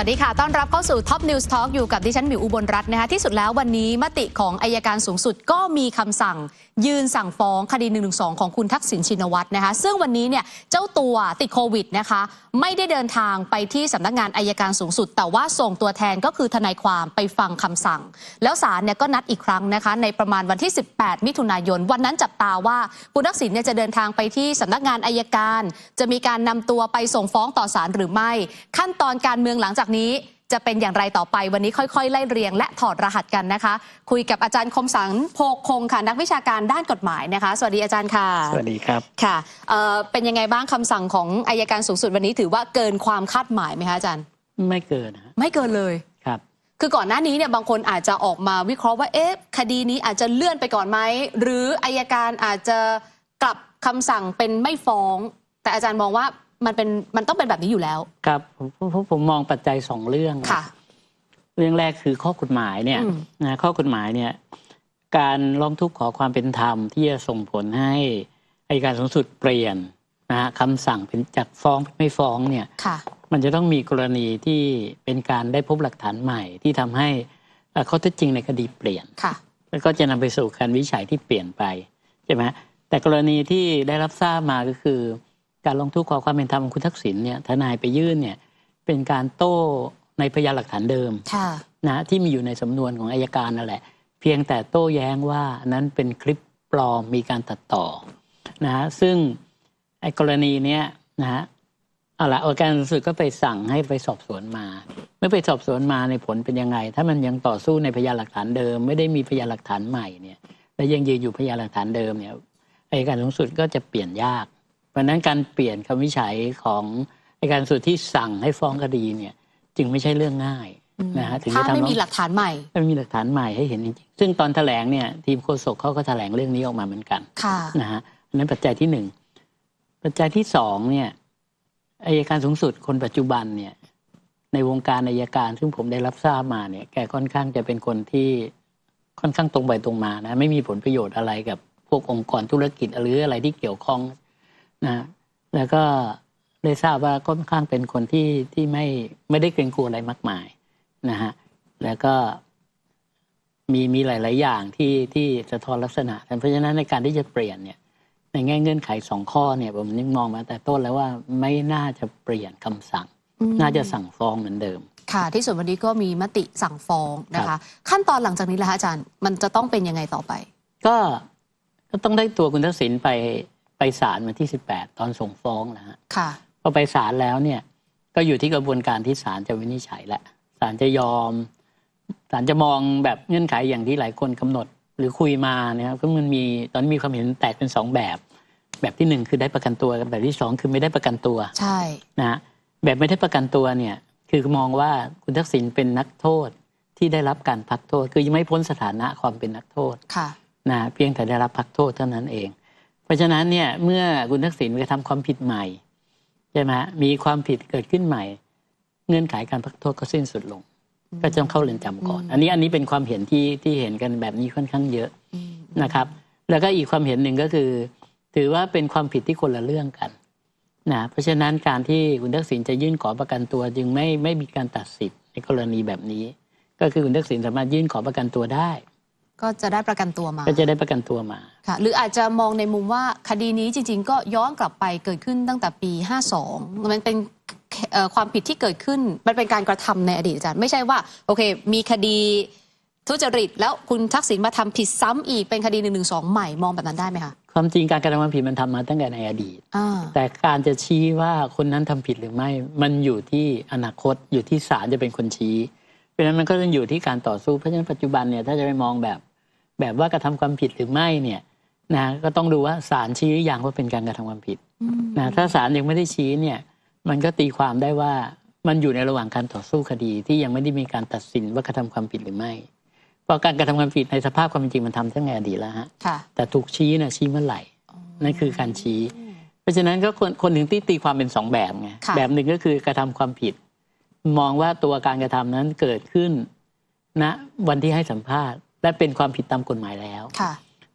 วัสดีค่ะต้อนรับเข้าสู่ Top News Talk อยู่กับดิฉันหมิวอุบลรัตน์นะคะที่สุดแล้ววันนี้มติของอัยการสูงสุดก็มีคำสั่งยืนสั่งฟ้องคดี112ของคุณทักษิณชินวัตรนะคะซึ่งวันนี้เนี่ยเจ้าตัวติดโควิดนะคะไม่ได้เดินทางไปที่สำนักงานอัยการสูงสุดแต่ว่าส่งตัวแทนก็คือทนายความไปฟังคำสั่งแล้วศาลเนี่ยก็นัดอีกครั้งนะคะในประมาณวันที่18มิถุนายนวันนั้นจับตาว่าคุณทักษิณเนี่ยจะเดินทางไปที่สำนักงานอัยการจะมีการนำตัวไปส่งฟ้องต่อศาลหรือไม่ขั้นตอนการเมืองหลังจากนี้จะเป็นอย่างไรต่อไปวันนี้ค่อยๆไล่เรียงและถอดรหัสกันนะคะคุยกับอาจารย์คมสันต์โพคงค่ะนักวิชาการด้านกฎหมายนะคะสวัสดีอาจารย์ค่ะสวัสดีครับค่ะเป็นยังไงบ้างคำสั่งของอัยการสูงสุดวันนี้ถือว่าเกินความคาดหมายไหมคะอาจารย์ไม่เกินไม่เกินเลยครับคือก่อนหน้านี้เนี่ยบางคนอาจจะออกมาวิเคราะห์ว่าคดีนี้อาจจะเลื่อนไปก่อนไหมหรืออัยการอาจจะกลับคำสั่งเป็นไม่ฟ้องแต่อาจารย์มองว่ามันต้องเป็นแบบนี้อยู่แล้วครับผมมองปัจจัย2เรื่องค่ะเรื่องแรกคือข้อกฎหมายเนี่ยนะข้อกฎหมายเนี่ยการร้องทุกข์ขอความเป็นธรรมที่จะส่งผลให้อัยการสูงสุดเปลี่ยนนะคำสั่งเป็นจากฟ้องไม่ฟ้องเนี่ยมันจะต้องมีกรณีที่เป็นการได้พบหลักฐานใหม่ที่ทำให้ข้อเท็จจริงในคดีเปลี่ยนแล้วก็จะนำไปสู่การวินิจฉัยที่เปลี่ยนไปใช่ไหมแต่กรณีที่ได้รับทราบมาก็คือการร้องทุกข์ขอความเป็นธรรมของคุณทักษิณเนี่ยทนายไปยื่นเนี่ยเป็นการโต้ในพยานหลักฐานเดิมนะที่มีอยู่ในสำนวนของอัยการนั่นแหละเพียงแต่โต้แย้งว่านั้นเป็นคลิปปลอมมีการตัดต่อนะซึ่งไอ้กรณีเนี้ยนะฮะเอาละอัยการสูงสุดก็ไปสั่งให้ไปสอบสวนมาเมื่อไปสอบสวนมาในผลเป็นยังไงถ้ามันยังต่อสู้ในพยานหลักฐานเดิมไม่ได้มีพยานหลักฐานใหม่เนี่ยและยังยืนอยู่พยานหลักฐานเดิมเนี่ยอัยการสูงสุดก็จะเปลี่ยนยากเพราะนั้นการเปลี่ยนคำวินิจฉัยของอัยการสูงสุดที่สั่งให้ฟ้องคดีเนี่ยจึงไม่ใช่เรื่องง่ายนะฮะถ้าไม่มีหลักฐานใหม่ไม่มีหลักฐานใหม่ให้เห็นจริงๆซึ่งตอนแถลงเนี่ยทีมโฆษกเขาก็แถลงเรื่องนี้ออกมาเหมือนกันนะฮะอันนั้นปัจจัยที่1ปัจจัยที่2เนี่ยอัยการสูงสุดคนปัจจุบันเนี่ยในวงการอัยการซึ่งผมได้รับทราบมาเนี่ยแกค่อนข้างจะเป็นคนที่ค่อนข้างตรงไปตรงมานะไม่มีผลประโยชน์อะไรกับพวกองค์กรธุรกิจหรืออะไรที่เกี่ยวข้องนะแล้วก็ได้ทราบว่าค่อนข้างเป็นคนที่ไม่ได้เกรงกลัวอะไรมากมายนะฮะแล้วก็มีหลายๆอย่างที่สะท้อนลักษณะเพราะฉะนั้นในการที่จะเปลี่ยนเนี่ยในแง่เงื่อนไข2ข้อเนี่ยผมนึกมองมาแต่ต้นแล้วว่าไม่น่าจะเปลี่ยนคำสั่งน่าจะสั่งฟ้องเหมือนเดิมค่ะที่สุดวันนี้ก็มีมติสั่งฟ้องนะคะขั้นตอนหลังจากนี้ล่ะอาจารย์มันจะต้องเป็นยังไงต่อไปก็ต้องได้ตัวคุณทักษิณไปศาลวันที่18ตอนส่งฟ้องนะฮะพอไปศาลแล้วเนี่ยก็อยู่ที่กระบวนการที่ศาลจะวินิจฉัยแหละศาลจะยอมศาลจะมองแบบเงื่อนไขอย่างที่หลายคนกำหนดหรือคุยมานะครับก็มันมีตอนนี้มีความเห็นแตกเป็น2แบบที่1คือได้ประกันตัวแบบที่2คือไม่ได้ประกันตัวใช่นะแบบไม่ได้ประกันตัวเนี่ยคือมองว่าคุณทักษิณเป็นนักโทษที่ได้รับการพักโทษคือยังไม่พ้นสถานะความเป็นนักโทษนะเพียงแต่ได้รับพักโทษเท่านั้นเองเพราะฉะนั้นเนี่ยเมื่อคุณทักษิณกระทำความผิดใหม่ใช่ไหมมีความผิดเกิดขึ้นใหม่เงื่อนไขการพักโทษก็สิ้นสุดลงก็จะต้องเข้าเรือนจำก่อนอันนี้เป็นความเห็นที่เห็นกันแบบนี้ค่อนข้างเยอะนะครับแล้วก็อีกความเห็นหนึ่งก็คือถือว่าเป็นความผิดที่คนละเรื่องกันนะเพราะฉะนั้นการที่คุณทักษิณจะยื่นขอประกันตัวจึงไม่มีการตัดสิทธิ์ในกรณีแบบนี้ก็คือคุณทักษิณสามารถยื่นขอประกันตัวได้ก็จะได้ประกันตัวมาก็จะได้ประกันตัวมาค่ะหรืออาจจะมองในมุมว่าคดีนี้จริงๆก็ย้อนกลับไปเกิดขึ้นตั้งแต่ปี52มันเป็นความผิดที่เกิดขึ้นมันเป็นการกระทำในอดีตอาจารย์ไม่ใช่ว่าโอเคมีคดีทุจริตแล้วคุณทักษิณมาทำผิดซ้ำอีกเป็นคดี112ใหม่มองแบบนั้นได้ไหมคะความจริงการกระทำความผิดมันทำมาตั้งแต่ในอดีตแต่การจะชี้ว่าคนนั้นทำผิดหรือไม่มันอยู่ที่อนาคตอยู่ที่ศาลจะเป็นคนชี้เพราะฉะนั้นมันก็ต้องอยู่ที่การต่อสู้เพราะฉะนั้นปัจจุบันเนี่ยถ้าจะไปมองแบบว่ากระทำความผิดหรือไม่เนี่ยนะก็ต้องดูว่าศาลชี้หรือยังว่าเป็นการกระทำความผิดนะถ้าศาลยังไม่ได้ชี้เนี่ยมันก็ตีความได้ว่ามันอยู่ในระหว่างการต่อสู้คดีที่ยังไม่ได้มีการตัดสินว่ากระทำความผิดหรือไม่เพราะการกระทำความผิดในสภาพความจริงมันทำตั้งแต่อดีตแล้วฮะแต่ถูกชี้นะชี้เมื่อไหร่นั่นคือการชี้เพราะฉะนั้นก็คนถึงที่ตีความเป็น2แบบไงแบบหนึ่งก็คือกระทำความผิดมองว่าตัวการกระทำนั้นเกิดขึ้นณวันที่ให้สัมภาษณ์และเป็นความผิดตามกฎหมายแล้ว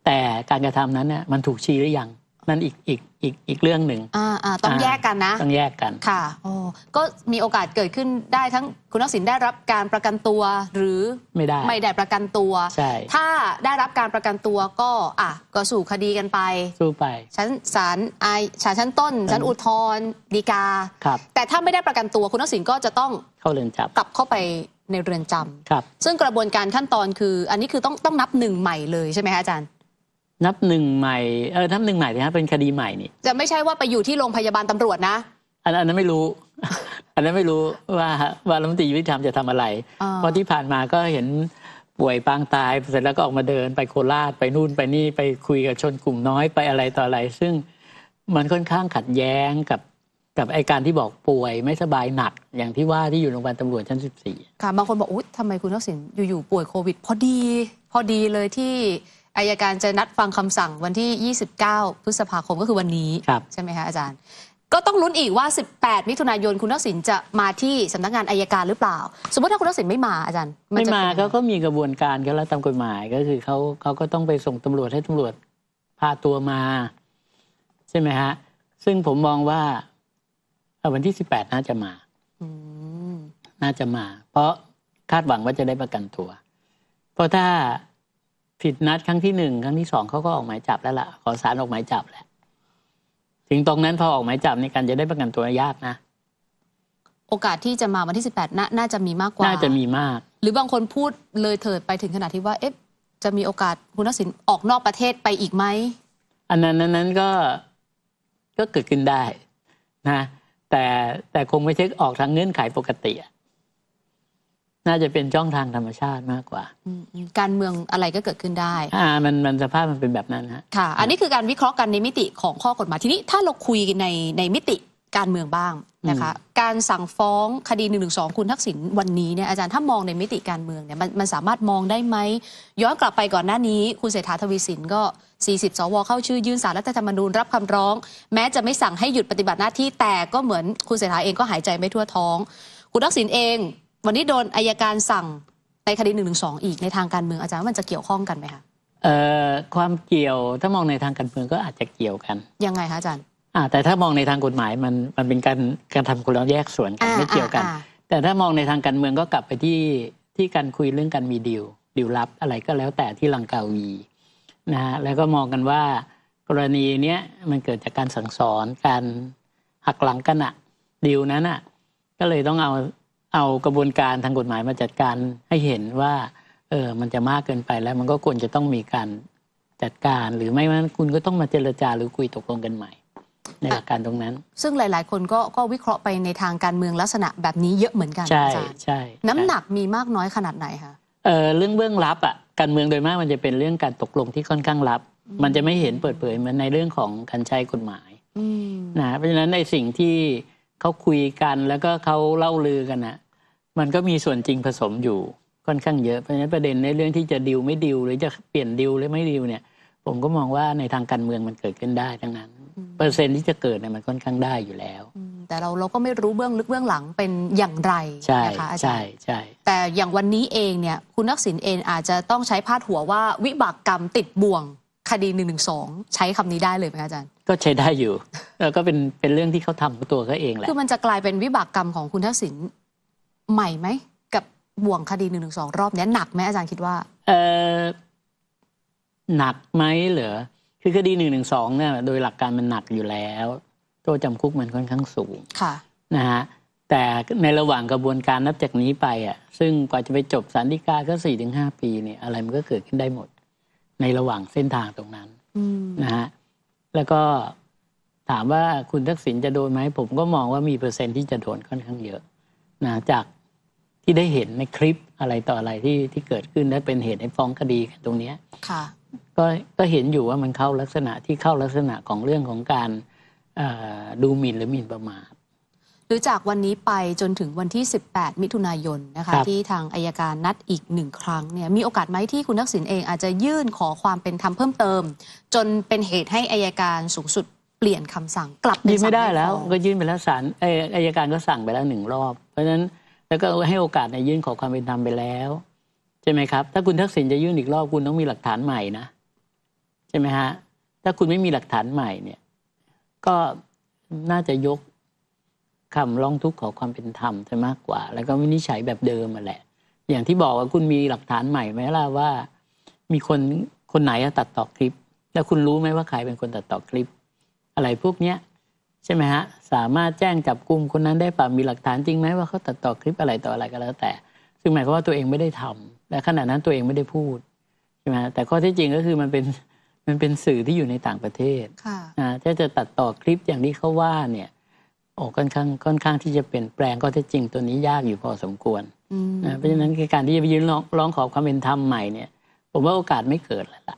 แต่การกระทำนั้นเนี่ยมันถูกชี้หรือยัง นั่นอีกเรื่องหนึ่งต้องแยกกันนะต้องแยกกันค่ะโอ้ก็มีโอกาสเกิดขึ้นได้ทั้งคุณทักษิณได้รับการประกันตัวหรือไม่ได้ประกันตัวใช่ถ้าได้รับการประกันตัวก็สู่คดีกันไปสู้ไปศาลชั้นต้นชั้นอุทธรณ์ฎีกาแต่ถ้าไม่ได้ประกันตัวคุณทักษิณก็จะต้องเข้าเรือนจำกลับเข้าไปในเรือนจำซึ่งกระบวนการขั้นตอนคืออันนี้คือต้องนับหนึ่งใหม่เลยใช่ไหมคะอาจารย์นับหนึ่งใหม่นับหนึ่งใหม่นะเป็นคดีใหม่นี่จะไม่ใช่ว่าไปอยู่ที่โรงพยาบาลตำรวจนะอันนั้นไม่รู้ อันนั้นไม่รู้ว่ารัฐมนตรียุติธรรมจะทำอะไรเพราะที่ผ่านมาก็เห็นป่วยปางตายเสร็จแล้วก็ออกมาเดินไปโคราชไปนู่นไปนี่ไปคุยกับชนกลุ่มน้อยไปอะไรต่ออะไรซึ่งมันค่อนข้างขัดแย้งกับไอ้การที่บอกป่วยไม่สบายหนักอย่างที่ว่าที่อยู่โรงพยาบาลตำรวจชั้น14ค่ะบางคนบอกอุ๊ยทำไมคุณทักษิณอยู่ๆป่วยโควิดพอดีเลยที่อัยการจะนัดฟังคำสั่งวันที่29พฤษภาคมก็คือวันนี้ใช่ไหมคะอาจารย์ก็ต้องลุ้นอีกว่า18มิถุนายนคุณทักษิณจะมาที่สำนักงานอัยการหรือเปล่าสมมติถ้าคุณทักษิณไม่มาอาจารย์ไม่มาก็มีกระบวนการเขาแล้วตามกฎหมายก็คือเขาก็ต้องไปส่งตำรวจให้ตำรวจพาตัวมาใช่ไหมฮะซึ่งผมมองว่าวันที่18น่าจะมาเพราะคาดหวังว่าจะได้ประกันตัวเพราะถ้าผิดนัดครั้งที่1ครั้งที่2เขาก็ออกหมายจับแล้วล่ะขอศาลออกหมายจับแหละถึงตรงนั้นพอออกหมายจับในการจะได้ประกันตัวยากนะโอกาสที่จะมาวันที่18น่าจะมีมากกว่าน่าจะมีมากหรือบางคนพูดเลยเถิดไปถึงขนาดที่ว่าจะมีโอกาสคุณทักษิณออกนอกประเทศไปอีกไหมอันนั้นก็เกิดขึ้นได้นะแต่คงไม่ใช่ออกทางเงื่อนไขปกติน่าจะเป็นช่องทางธรรมชาติมากกว่าการเมืองอะไรก็เกิดขึ้นได้มันสภาพมันเป็นแบบนั้นฮะค่ะอันนี้คือการวิเคราะห์กันในมิติของข้อกฎหมายทีนี้ถ้าเราคุยในมิติการเมืองบ้างนะคะการสั่งฟ้องคดี112คุณทักษิณวันนี้เนี่ยอาจารย์ถ้ามองในมิติการเมืองเนี่ยมันสามารถมองได้ไหมย้อนกลับไปก่อนหน้านี้คุณเศรษฐาทวีสินก็40 สวเข้าชื่อยื่นศาลรัฐธรรมนูญรับคำร้องแม้จะไม่สั่งให้หยุดปฏิบัติหน้าที่แต่ก็เหมือนคุณเศรษฐาเองก็หายใจไม่ทั่วท้องคุณทักษิณเองวันนี้โดนอัยการสั่งในคดี112อีกในทางการเมืองอาจารย์ว่ามันจะเกี่ยวข้องกันไหมคะความเกี่ยวถ้ามองในทางการเมืองก็อาจจะเกี่ยวกันยังไงคะอาจารย์แต่ถ้ามองในทางกฎหมายมันเป็นการทำคนละแยกส่วนกันไม่เกี่ยวกันแต่ถ้ามองในทางการเมืองก็กลับไปที่การคุยเรื่องการมีดีลลับอะไรก็แล้วแต่ที่ลังกาวีนะฮะแล้วก็มองกันว่ากรณีเนี้ยมันเกิดจากการสั่งสอนการหักหลังกันดีลนั้นก็เลยต้องเอากระบวนการทางกฎหมายมาจัดการให้เห็นว่ามันจะมากเกินไปแล้วมันก็ควรจะต้องมีการจัดการหรือไม่งั้นคุณก็ต้องมาเจรจาหรือคุยตกลงกันใหม่ในหลักการตรงนั้นซึ่งหลายๆคนก็วิเคราะห์ไปในทางการเมืองลักษณะแบบนี้เยอะเหมือนกันใช่น้ำหนักมีมากน้อยขนาดไหนคะเรื่องเบื้องลับการเมืองโดยมากมันจะเป็นเรื่องการตกลงที่ค่อนข้างลับมันจะไม่เห็นเปิดเผยเหมือนในเรื่องของการใช้กฎหมายนะเพราะฉะนั้นในสิ่งที่เขาคุยกันแล้วก็เขาเล่าลือกันมันก็มีส่วนจริงผสมอยู่ค่อนข้างเยอะเพราะฉะนั้นประเด็นในเรื่องที่จะดิวไม่ดิวหรือจะเปลี่ยนดิวหรือไม่ดิวเนี่ยผมก็มองว่าในทางการเมืองมันเกิดขึ้นได้ทั้งนั้นเปอร์เซ็นต์ที่จะเกิดเนี่ยมันค่อนข้างได้อยู่แล้วแต่เราก็ไม่รู้เบื้องลึกเบื้องหลังเป็นอย่างไรนะคะอาจารย์ใช่แต่อย่างวันนี้เองเนี่ยคุณทักษิณเองอาจจะต้องใช้พาดหัวว่าวิบากกรรมติดบ่วงคดี112ใช้คำนี้ได้เลยไหมอาจารย์ก็ใช้ได้อยู่แล้วก็เป็นเรื่องที่เขาทำตัวเขาเองแหละคือมันจะกลายเป็นวิบากกรรมของคุณทักษิณใหม่ไหมกับบ่วงคดี112รอบนี้หนักไหมอาจารย์คิดว่าหนักไหมเหรอคือคดี112เนี่ยโดยหลักการมันหนักอยู่แล้วโทษจำคุกมันค่อนข้างสูงนะฮะแต่ในระหว่างกระบวนการนับจากนี้ไปซึ่งกว่าจะไปจบศาลฎีกาก็ 4-5 ปีเนี่ยอะไรมันก็เกิดขึ้นได้หมดในระหว่างเส้นทางตรงนั้นนะฮะแล้วก็ถามว่าคุณทักษิณจะโดนไหมผมก็มองว่ามีเปอร์เซ็นต์ที่จะโดนค่อนข้างเยอะนะจากที่ได้เห็นในคลิปอะไรต่ออะไรที่เกิดขึ้นและเป็นเหตุให้ฟ้องคดีกันตรงนี้ก็เห็นอยู่ว่ามันเข้าลักษณะของเรื่องของการดูหมิ่นหรือหมิ่นประมาทหรือจากวันนี้ไปจนถึงวันที่18มิถุนายนนะคะที่ทางอัยการนัดอีก1ครั้งเนี่ยมีโอกาสไหมที่คุณทักษิณเองอาจจะยื่นขอความเป็นธรรมเพิ่มเติมจนเป็นเหตุให้อัยการสูงสุดเปลี่ยนคำสั่งกลับยื่นไม่ได้แล้วก็ยื่นไปแล้วศาลอัยการก็สั่งไปแล้ว1 รอบเพราะฉะนั้นแล้วก็ให้โอกาสในยื่นขอความเป็นธรรมไปแล้วใช่ไหมครับถ้าคุณทักษิณจะยื่นอีกรอบคุณต้องมีหลักฐานใหม่นะใช่ไหมฮะถ้ ถ้าคุณไม่มีหลักฐานใหม่เนี่ยก็น่าจะยกคำร้องทุกข์ขอความเป็นธรรมจะมากกว่า แล้วก็วินิจฉัยแบบเดิมมาแหละอย่างที่บอกว่าคุณมีหลักฐานใหม่ไหมล่ะว่ามีคนไหนตัดต่อคลิปแล้วคุณรู้ไหมว่าใครเป็นคนตัดต่อคลิปอะไรพวกเนี้ยใช่ไหมฮะสามารถแจ้งจับกุมคนนั้นได้ป่ะมีหลักฐานจริงไหมว่าเขาตัดต่อคลิปอะไรต่ออะไรก็แล้วแต่ซึ่งหมายความว่าตัวเองไม่ได้ทำและขณะนั้นตัวเองไม่ได้พูดใช่ไหมแต่ข้อที่จริงก็คือมันเป็นสื่อที่อยู่ในต่างประเทศถ้าจะตัดต่อคลิปอย่างที่เขาว่าเนี่ยค่อนข้างที่จะเปลี่ยนแปลงข้อเท็จจริงตัวนี้ยากอยู่พอสมควรเพราะฉะนั้นการที่จะไปยื่นร้องขอความเป็นธรรมใหม่เนี่ยผมว่าโอกาสไม่เกิดแล้วล่ะ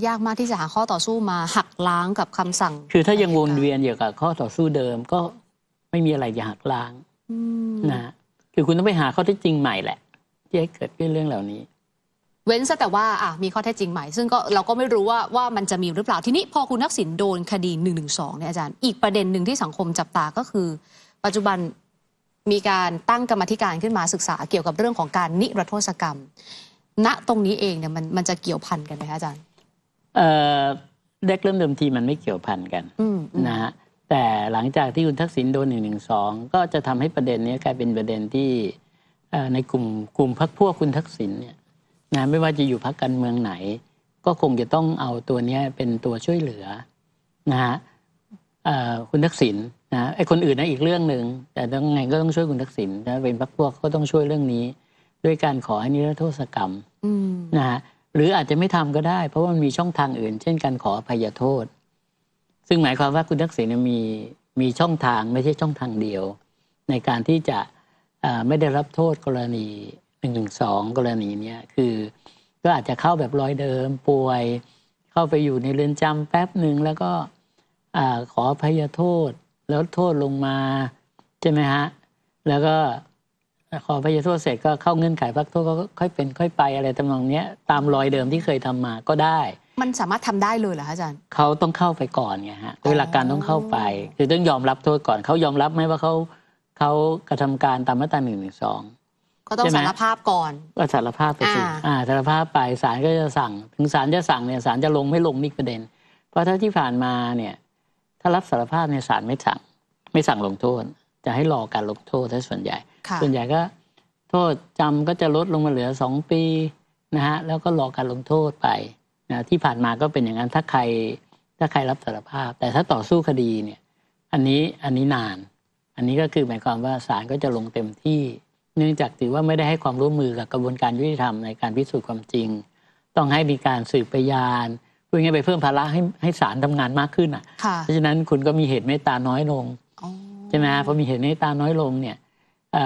ยากมากที่จะหาข้อต่อสู้มาหักล้างกับคำสั่งคือถ้ายังวนเวียนอยู่กับข้อต่อสู้เดิมก็ไม่มีอะไรจะหักล้างนะคือคุณต้องไปหาข้อเท็จจริงใหม่แหละที่ให้เกิดขึ้นเรื่องเหล่านี้เว้นซะแต่ว่ามีข้อเท็จจริงใหม่ซึ่งก็เราก็ไม่รู้ว่ามันจะมีหรือเปล่าทีนี้พอคุณทักษิณโดนคดี112เนี่ยอาจารย์อีกประเด็นหนึ่งที่สังคมจับตาก็คือปัจจุบันมีการตั้งกรรมธิการขึ้นมาศึกษาเกี่ยวกับเรื่องของการนิรโทษกรรมณตรงนี้เองเนี่ยมันจะเกี่ยวพันกันไหมคะอาจารย์เด็กเริ่มเดิมทีมันไม่เกี่ยวพันกันนะฮะแต่หลังจากที่คุณทักษิณโดน112ก็จะทำให้ประเด็นนี้กลายเป็นประเด็นที่ในกลุ่มพรรคพวกคุณทักษิณเนี่ยนะไม่ว่าจะอยู่พรรคการเมืองไหนก็คงจะต้องเอาตัวนี้เป็นตัวช่วยเหลือนะฮะคุณทักษิณนะไอ้คนอื่นนะอีกเรื่องหนึ่งแต่ต้องไงก็ต้องช่วยคุณทักษิณนะเป็นพรรคพวกก็ต้องช่วยเรื่องนี้ด้วยการขอให้นิรโทษกรรมนะฮะหรืออาจจะไม่ทำก็ได้เพราะว่ามันมีช่องทางอื่นเช่นการขออภัยโทษซึ่งหมายความว่าคุณทักษิณมีช่องทางไม่ใช่ช่องทางเดียวในการที่จะไม่ได้รับโทษกรณี112กรณีนี้คือก็อาจจะเข้าแบบร้อยเดิมป่วยเข้าไปอยู่ในเรือนจำแป๊บหนึ่งแล้วก็ขออภัยโทษแล้วโทษลงมาใช่ไหมฮะแล้วก็ขออภัยโทษเสร็จก็เข้าเงื่อนไขพักโทษก็ค่อยเป็นค่อยไปอะไรทำนองนี้ตามรอยเดิมที่เคยทำมาก็ได้มันสามารถทำได้เลยเหรอคะอาจารย์เขาต้องเข้าไปก่อนไงฮะโดยหลักการต้องเข้าไปคือต้องยอมรับโทษก่อนเขายอมรับไหมว่าเขากระทำการตามมาตรา112ก็ต้องสารภาพก่อนก็สารภาพไปสิสารภาพไปศาลก็จะสั่งถึงศาลจะสั่งเนี่ยศาลจะลงไม่ลงนี่ประเด็นเพราะถ้าที่ผ่านมาเนี่ยถ้ารับสารภาพเนี่ยศาลไม่สั่งลงโทษจะให้รอการลงโทษถ้าส่วนใหญ่ก็โทษจำก็จะลดลงมาเหลือ2 ปีนะฮะแล้วก็รอการลงโทษไปนะที่ผ่านมาก็เป็นอย่างนั้นถ้าใครรับสารภาพแต่ถ้าต่อสู้คดีเนี่ยอันนี้นานอันนี้ก็คือหมายความว่าศาลก็จะลงเต็มที่เนื่องจากถือว่าไม่ได้ให้ความร่วมมือกับกระบวนการยุติธรรมในการพิสูจน์ความจริงต้องให้มีการสืบพยานพูดง่ายๆไปเพิ่มภาระให้ศาลทำงานมากขึ้นเพราะฉะนั้นคุณก็มีเหตุเมตตาน้อยลงใช่ไหมพอมีเหตุเมตตาน้อยลงเนี่ย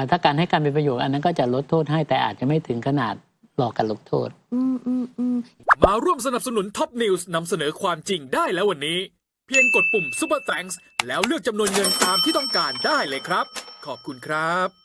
ถ้าการให้การเป็นประโยชน์อันนั้นก็จะลดโทษให้แต่อาจจะไม่ถึงขนาดรอการลงโทษมาร่วมสนับสนุนท็อปนิวส์นำเสนอความจริงได้แล้ววันนี้เพียงกดปุ่ม Super Thanks แล้วเลือกจำนวนเงินตามที่ต้องการได้เลยครับขอบคุณครับ